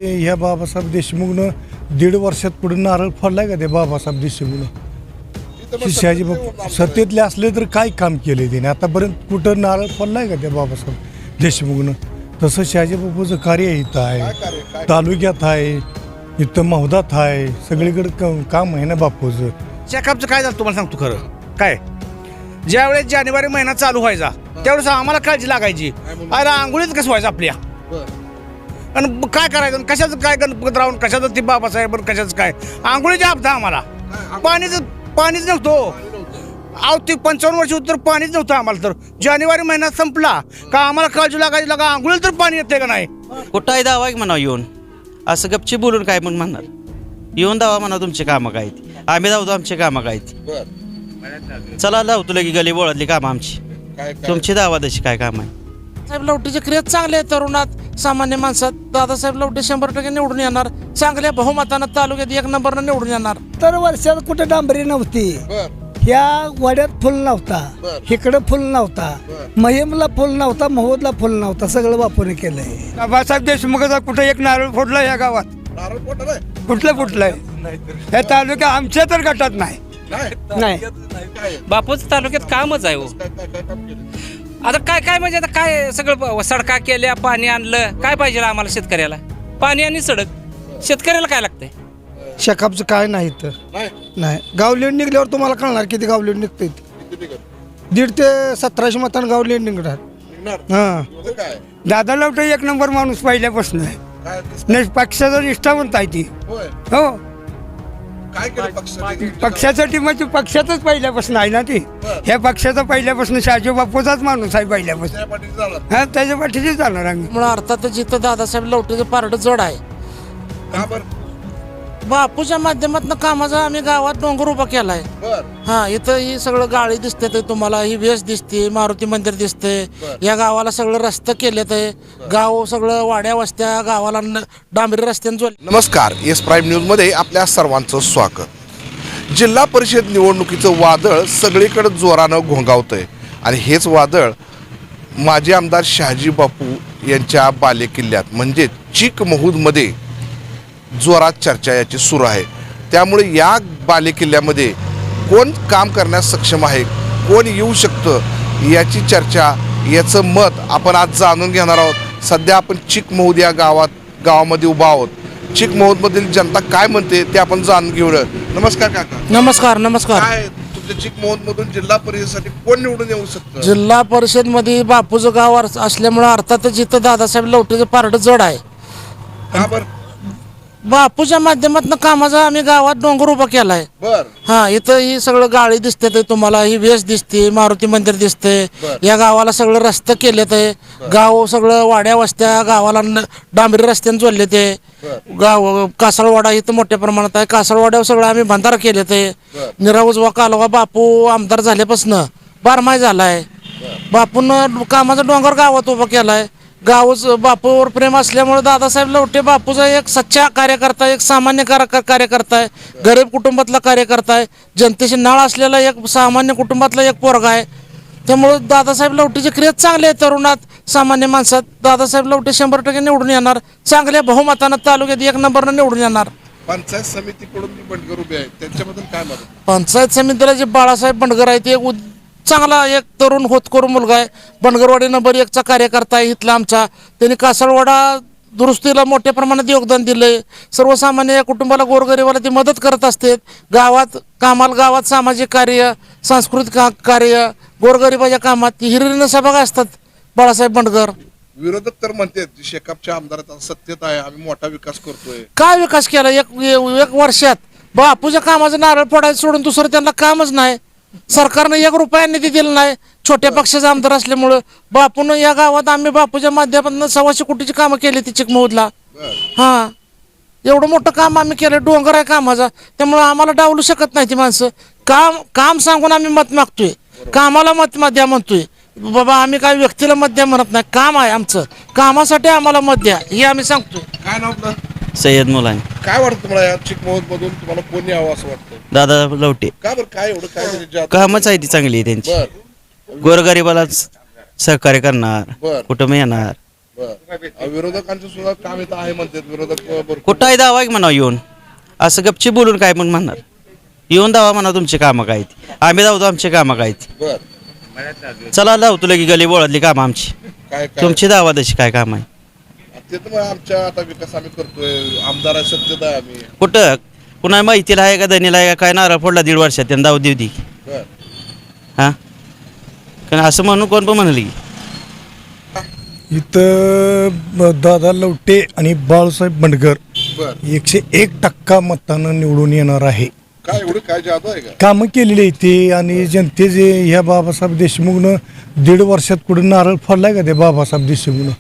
ह्या बाबासाहेब देशमुखनं 1.5 वर्षात पुढे नारळ फोडलाय का ते बाबासाहेब देशमुखनं? शहाजी बापू सत्तेतले असले तर काय काम केले त्याने आतापर्यंत? कुठं नारळ फोडलाय का त्या बाबासाहेब देशमुखनं? तसं शहाजी बापूचं कार्य इथं आहे, तालुक्यात आहे, इथं मौदात आहे, सगळीकडे काम आहे ना बापूचं. चेकअपचं काय झालं तुम्हाला सांगतो खरं काय. ज्यावेळेस जानेवारी महिना चालू व्हायचा त्यावेळेस आम्हाला काळजी लागायची, अरे आंघोळीत कसं व्हायचं आपल्या, आणि काय करायचं, कशाचं काय गणपत राहून कशाचं ते बाबासाहेब कशाचं काय, आंघोळीच्या हप्ता आम्हाला पाणीच नव्हतं. अहो ते 55 वर्ष उत्तर पाणीच नव्हतं आम्हाला. तर जानेवारी महिना संपला का आम्हाला काळजी लागायची, लागा आंघोळीला तर पाणी येते का नाही. कुठंही दावा म्हणा येऊन, असं गपची बोलून काय म्हणून म्हणणार. येऊन दावा म्हणा तुमची कामं काय ती, आम्ही धावतो आमची कामं काय ती. चला लावतो लगी गली बोळातली कामं आमची, तुमची दावा तशी काय काम आहे. साहेब लवटीचे क्रिया चांगले आहे तरुणात, सामान्य माणसात. दादासाहेब लवटे 100% निवडून येणार, चांगल्या बहुमतानं तालुक्यात 1 नंबरनं निवडून येणार. तर वर्षात कुठे डांबरी नव्हती, ह्या वाड्यात फुल नव्हता, इकडं फुल नव्हता, महिमला फुल नव्हता, महोदला फुल नव्हता, सगळं बापूने केलंय. बाबासाहेब देशमुखाचा कुठे एक नारळ फोडला या गावात? कुठलं फुटलंय या तालुक्यात? आमच्या तर गटात नाही. बापूच तालुक्यात कामच आहे हो. आता काय काय म्हणजे आता काय सगळं सडका केल्या, पाणी आणलं, काय पाहिजे आम्हाला शेतकऱ्याला? पाणी आणि सडक. शेतकऱ्याला काय लागतंय? शेकापचं काय नाही तर नाही. गावलेट निघल्यावर तुम्हाला कळणार किती गावलेट निघते. 1.5 ते 1700 मतांना गावलेट निघणार. हा, दादा लवटे 1 नंबर माणूस पहिल्यापासून आहे. नाही, पक्षाचा निष्ठावंत आहे ती. हो, पक्षासाठी म्हणजे पक्षातच पहिल्यापासून आहे ना ती. ह्या पक्षाचा पहिल्यापासून शहाजी बापूचाच माणूस आहे पहिल्यापासून. हा, त्याच्या पाठीशी जाणार आम्ही. म्हणून अर्थातच जिथं दादासाहेब लवटेचं पारड जड आहे. बापूच्या माध्यमातून कामाचा आम्ही गावात डोंगर उभा केलाय. हा, इथं ही सगळं गाळी दिसते ते तुम्हाला, ही वेस दिसते, मारुती मंदिर दिसते. या गावाला सगळं रस्ते केले ते, गाव सगळं वाड्या वस्त्या गावाला डांबरी रस्त्याने जोडले. नमस्कार, एस प्राईम न्यूजमध्ये आपल्या सर्वांचं स्वागत. जिल्हा परिषद निवडणुकीचं वादळ सगळीकडे जोरानं घोंगावतंय आणि हेच वादळ माजी आमदार शहाजी बापू यांच्या बालेकिल्ल्यात म्हणजे चिकमहूदमध्ये जोरात चर्चा याची सुरू आहे. त्यामुळे या बालेकिल्ल्यामध्ये कोण काम करण्यास सक्षम आहे, कोण येऊ शकतं, याची चर्चा, याचं मत आपण आज जाणून घेणार आहोत. सध्या आपण चिकमहूद या गावामध्ये उभा आहोत. चिकमहूदमधील जनता काय म्हणते ते आपण जाणून घेऊया. नमस्कार काका. नमस्कार. नमस्कार. काय तुमच्या चिकमहूदमधून जिल्हा परिषदेसाठी कोण निवडून येऊ शकतं? जिल्हा परिषद मध्ये बापूचं गाव असल्यामुळे अर्थातच जिथं दादासाहेब लवटेचं पारड जड आहे. का बरं? बापूच्या माध्यमातून कामाचा आम्ही गावात डोंगर उभा केलाय. हा, इथं ही सगळं गाळी दिसते ते तुम्हाला, ही वेस दिसते, मारुती मंदिर दिसते. या गावाला सगळं रस्ते केले ते, गाव सगळं वाड्या वस्त्या गावाला डांबरी रस्त्याने जोडले ते. गाव कासळवाडा इथं मोठ्या प्रमाणात आहे. कासळवाड्यावर सगळं आम्ही बंधारा केले ते. निरा उजवा कालवा बापू आमदार झाल्यापासून बारमाही झालाय. बापून कामाचा डोंगर गावात उभा केलाय. गावच बापूवर प्रेम असल्यामुळे दादासाहेब लवटे बापूचा एक सच्चा कार्यकर्ता, एक सामान्य कार्यकर्ता आहे, गरीब कुटुंबातला कार्यकर्ता आहे, जनतेशी नाळ असलेला एक सामान्य कुटुंबातला एक पोरगा आहे. त्यामुळे दादासाहेब लवटेचे क्रिया चांगले आहे तरुणात, सामान्य माणसात. दादासाहेब लवटे 100% निवडून येणार, चांगल्या बहुमतानं तालुक्यात 1 नंबरनं निवडून येणार. पंचायत समितीकडून बंडगर उभे आहेत, त्यांच्याबद्दल काय मत? पंचायत समितीला जे बाळासाहेब बंडगर आहे ते चांगला एक तरुण होतकरू मुलगा आहे. बनगरवाडी नंबर 1चा कार्यकर्ता आहे इथला आमचा. त्यांनी कासळवाडा दुरुस्तीला मोठ्या प्रमाणात योगदान दिलंय. सर्वसामान्य या कुटुंबाला, गोरगरिबाला ते मदत करत असते. गावात कामाला, गावात सामाजिक कार्य, सांस्कृतिक कार्य, गोरगरिबाच्या कामात हिरिरीनं सहभागी असतात बाळासाहेब बंडगर. विरोधक तर म्हणतात शेकापच्या आमदाराचा सत्तेत आहे, आम्ही मोठा विकास करतोय. काय विकास केला एक वर्षात? बापूच्या कामाचं नारळ फोडायचं सोडून दुसरं त्यांना कामच नाही. सरकारनं 1 रुपया निधी दिला नाही. छोट्या पक्षाचा आमदार असल्यामुळं बापून या गावात आम्ही बापूच्या माध्यमातून 125 कोटीची कामं केली ती चिकमहूदला. हा, एवढं मोठं काम आम्ही केलं, डोंगर आहे कामाचा. त्यामुळं आम्हाला डावलू शकत नाही ती माणसं. काम सांगून आम्ही मत मागतोय, कामाला मत द्या म्हणतोय. बाबा आम्ही काय व्यक्तीला मत द्या म्हणत नाही, काम आहे आमचं, कामासाठी आम्हाला मत द्या हे आम्ही सांगतोय. काय नाव आपलं? सय्यद मुलानी. काय वाटतं तुम्हाला या चिकमहूद मधून तुम्हाला कोण यावं असं वाटतं? दादा लवटे. का बरं? काय एवढं काय म्हणजे कामच आहे ती चांगली आहे त्यांची. गोरगरिबालाच सहकार्य करणार, कुटुंब येणार, विरोधकांचं सुद्धा काम इथं आहे म्हणतात विरोधक भरपूर. कुठं आहे दावा की म्हणा येऊन असं गपची बोलून काय मग म्हणणार येऊन दावा म्हणा तुमची कामं काय ती आम्ही धावतो आमची कामं काय ती बर चला लावतो लगी गली बोळातली कामं आमची काय तुमची दावा तशी काय काम आहे ते तर मग आमच्या आता विकास आम्ही करतोय आमदार सत्यता आहे आम्ही. कुठं कुणा माहितीला आहे का दनीला आहे का काय नारळ फोडला 1.5 वर्षात त्यांना दाव देऊ दे बर हां कारण असं म्हणून कोण पण म्हणलं की इथं दादा लवटे आणि बाळासाहेब बंडगर बर 101% मतानं निवडून येणार आहे. काय एवढं काय जादू आहे का कामं केलेली आहे ते आणि जनतेचे ह्या बाबासाहेब देशमुखनं 1.5 वर्षात कुठं नारळ फोडलाय का ते बाबासाहेब देशमुखनं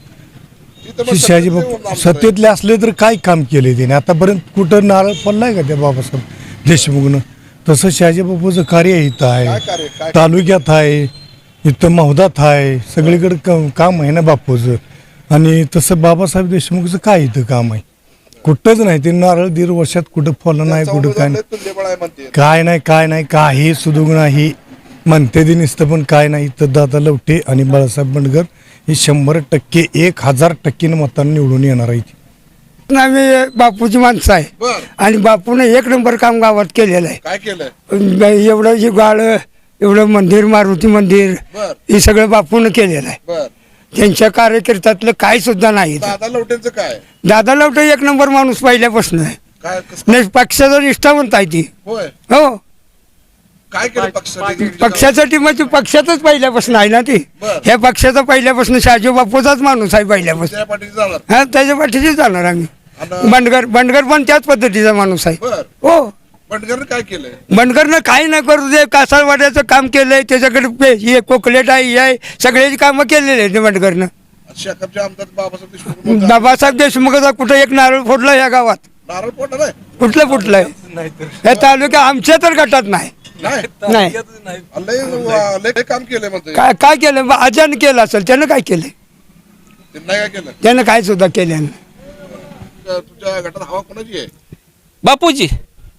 तिथं मग शहाजी सत्तेत बापू येऊन सत्तेतले असले तर काय काम केले त्याने आतापर्यंत कुठं नारळ फोडलाय का त्या बाबासाहेब देशमुखनं तसं शहाजी बापूचं कार्य इथं काय आहे कार्य काय तालुक्यात आहे इथं मौदात आहे सगळीकडे काम आहे ना बापूचं आणि तसं बाबासाहेब देशमुखचं काय इथं काम आहे कुठंच नाही ते नारळ 1.5 वर्षात कुठं फोडलं नाही कुठं काय नाही तुल्यबळ आहे म्हणते काय नाही काही सुदूग नाही म्हणते ते नुसतं पण काय नाही तर दादा लवटे आणि बाळासाहेब बंडगर हे 100% 1000% मतांनी निवडून येणार आहे. आम्ही बापूची माणसं आहे बर आणि बापूने 1 नंबर काम गावात केलेलं आहे. काय केलंय एवढं ही गाळ एवढं मंदिर मारुती मंदिर बर हे सगळं बापून केलेलं आहे. बर त्यांच्या कार्यकर्त्यातलं काही सुद्धा नाही. दादा लवटेंचं काय दादा लवटे 1 नंबर माणूस पहिल्यापासून आहे. काय कसं नाही पक्षाचा निष्ठावंत आहे ती. होय हो काय केलं पक्षासाठी पक्षासाठी म्हणजे पक्षातच पहिल्यापासून आहे ना ती. बरं. ह्या पक्षाचा पहिल्यापासून शहाजी बापूचाच माणूस आहे पहिल्यापासून. त्या पाठीशी जाणार हा त्याच्या पाठीशी जाणार आम्ही. आणि बंडगर पण त्याच पद्धतीचा माणूस आहे. बर हो बंडगरनं काय केलंय बंडगरनं काही नाही करू दे कासारवाड्याचं काम केलंय त्याच्याकडे हे कोकलेट आहे हे आहे सगळ्याची कामं केलेली आहेत बंडगरनं. शेकापच्या आमदार बाबासाहेब देशमुख म्हणतात, बाबासाहेब देशमुखाचा कुठं एक नारळ फोडला या गावात नारळ फोडणार आहे कुठलं फुटलंय या तालुक्या आमच्या तर गटात नाही. नाही नाही लय काम केलंय म्हणते काय काय केलं आजानं केलं असेल त्यानं काय केलंय ते नाही काय केलं त्यानं काय सुद्धा केलं नाही. तुझ्या गटात हवा कोणाची आहे बापूजी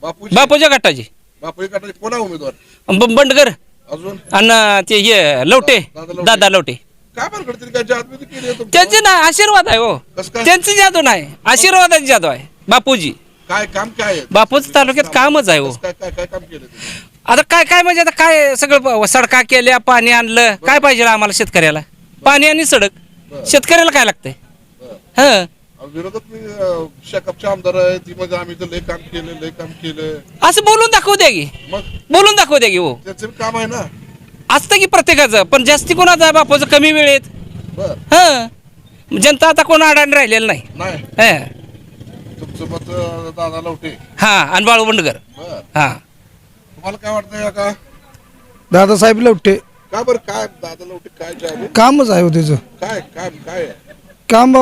बापूची बापूच्या गटाची बापूच्या गटाचे कोण आहे उमेदवार बंडगर अजून आणि ते हे लवटे दादा लवटे काय पण करतील काय जादू केली आहे तुमची? त्यांचे ना आशीर्वाद आहे हो कसं काय? त्यांचं जादू नाही आशीर्वादाची जादू आहे बापूजी काय काम काय आहे बापूच तालुक्यात कामच आहे हो कसं काय काय काय काम केलं तुम्ही? आता काय म्हणजे आता काय सगळं सडका केल्या पाणी आणलं काय पाहिजे आम्हाला शेतकऱ्याला पाणी आणि सडक शेतकऱ्याला काय लागतंय ह विरोधात मी शेकापचे आमदार आहे ती म्हणजे आम्ही तर लय काम केलं असं बोलून दाखवू द्या की मग बोलून दाखवू द्या की हो त्याचं बी काम आहे ना असतं की प्रत्येकाचं पण जास्ती कोणाचं आहे बापूचं कमी वेळेत बर ह जनता आता कोण अडाणी राहिलेलं नाही नाही हं. तुमचं मत दादा लवटे हा आणि बाळू बंडगर बर हा तुम्हाला काय वाटतंय का दादासाहेब लवटे का बरं काय दादा लवटे काय जादू कामच आहे हो त्याचं काय काय काय आहे काम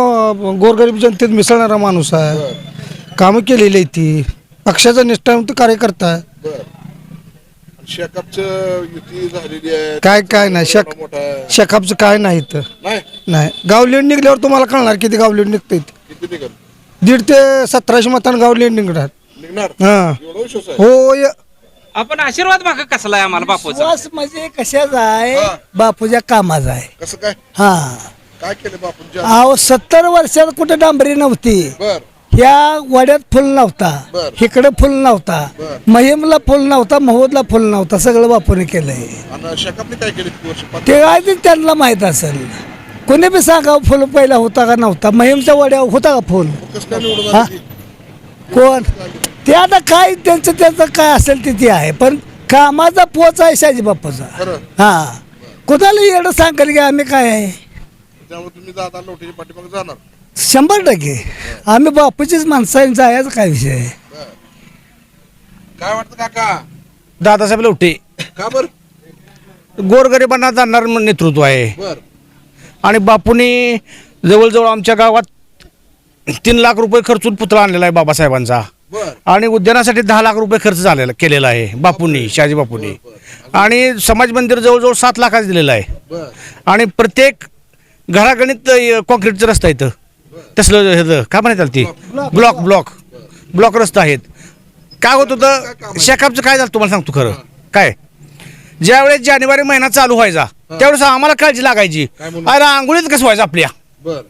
गोरगरीब जनतेत मिसळणारा माणूस आहे बर कामं केलेली आहे ती पक्षाचा निष्ठावंत कार्यकर्ता आहे बर शेकापचं युती झालेली आहे काय नाही मोठा आहे शेकापचं काय नाही तर नाही नाही गावलेट निघल्यावर तुम्हाला कळणार किती गावलेट निघते किती निघल 1.5 ते 1700 मतांना गावलेट निघणार निघणार हा एवढा विश्वास आहे हो आपण आशीर्वाद माग कसला आहे आम्हाला बापूचा विश्वास म्हणजे कशाचा आहे हा. बापूच्या कामाचा आहे. कसं काय हा काय केलं बापूंच्या अहो 70 वर्षात कुठे डांबरी नव्हती बर ह्या वाड्यात फुल नव्हता बर. इकडे फुल नव्हता बर. महिमला फुल नव्हता महोदला फुल नव्हता सगळं बापूने केलंय. आणि शेकापने काय केलं किती वर्ष ते काय ते त्यांना माहित असेल कोणी बी सांगा फुल पहिला होता का नव्हता महिमच्या वाड्यावर होता का फुल कसं काय निवडून हा? आली ती? कोण ते आता काय त्यांचं काय असेल ते आहे पण कामाचा पोच आहे शाजी बापूचा. खरं हा कुणाला एवढं सांगाल की आम्ही काय आहे त्यामुळे तुम्ही दादा लवटेच्या पाठीमागे जाणार 100% आम्ही बापूचीच माणसं आहे, जायचं काय विषय आहे. काय वाटतं काका दादासाहेब लवटे का बर गोरगरिबांना जाणार नेतृत्व आहे बर आणि बापूंनी जवळजवळ आमच्या गावात 3 लाख रुपये खर्चून पुतळा आणलेला आहे बाबासाहेबांचा बर आणि उद्यानासाठी 10 लाख रुपये खर्च झालेला केलेला आहे बापूंनी शहाजी बापूंनी आणि समाज मंदिर जवळजवळ 7 लाखाचं दिलेलं आहे बर आणि प्रत्येक घरागणित कॉन्क्रीटचं रस्ता इथं तसलं ह्याचं काय म्हणतात ती ब्लॉक रस्ता आहेत काय होत होतं शेकापचं काय झालं तुम्हाला सांगतो खरं काय ज्यावेळेस जानेवारी महिना चालू व्हायचा त्यावेळेस आम्हाला काळजी लागायची काय म्हणून? अरे आंघोळीत कसं व्हायचं आपल्या बर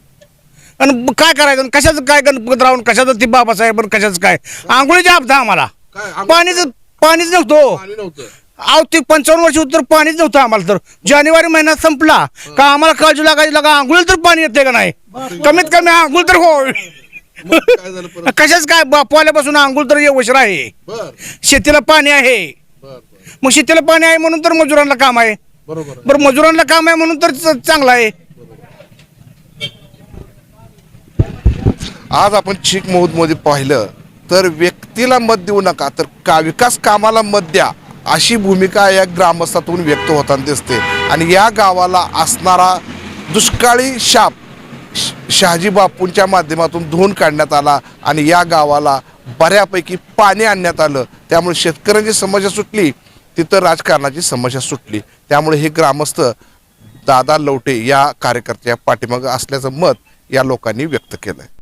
आणि काय करायचं आणि कशाचं काय गणपत राहून कशाचं ती बाबासाहेब आणि कशाचं काय आंघोळीच्या आपदा आम्हाला पाणीच नव्हतं अहो ते 55 वर्ष उत्तर पाणीच नव्हतं आम्हाला. तर जानेवारी महिना संपला का आम्हाला काळजी लागायची लागा आंघोळीला तर पाणी येते का नाही कमीत कमी आंघोळ तर हो कशाच काय बापाल्यापासून आंघोळ तर येवशर आहे. शेतीला पाणी आहे मग शेतीला पाणी आहे म्हणून तर मजुरांना काम आहे. बरं मजुरांना काम आहे म्हणून तर चांगलं आहे. आज आपण चीक मौदमध्ये पाहिलं तर व्यक्तीला मत देऊ नका तर विकास कामाला मत द्या अशी भूमिका या ग्रामस्थातून व्यक्त होताना दिसते. आणि या गावाला असणारा दुष्काळी शाप शहाजी बापूंच्या माध्यमातून धुवून काढण्यात आला आणि या गावाला बऱ्यापैकी पाणी आणण्यात आलं. त्यामुळे शेतकऱ्यांची समस्या सुटली तिथं राजकारणाची समस्या सुटली. त्यामुळे हे ग्रामस्थ दादा लवटे या कार्यकर्त्या पाठीमागं असल्याचं मत या लोकांनी व्यक्त केलंय.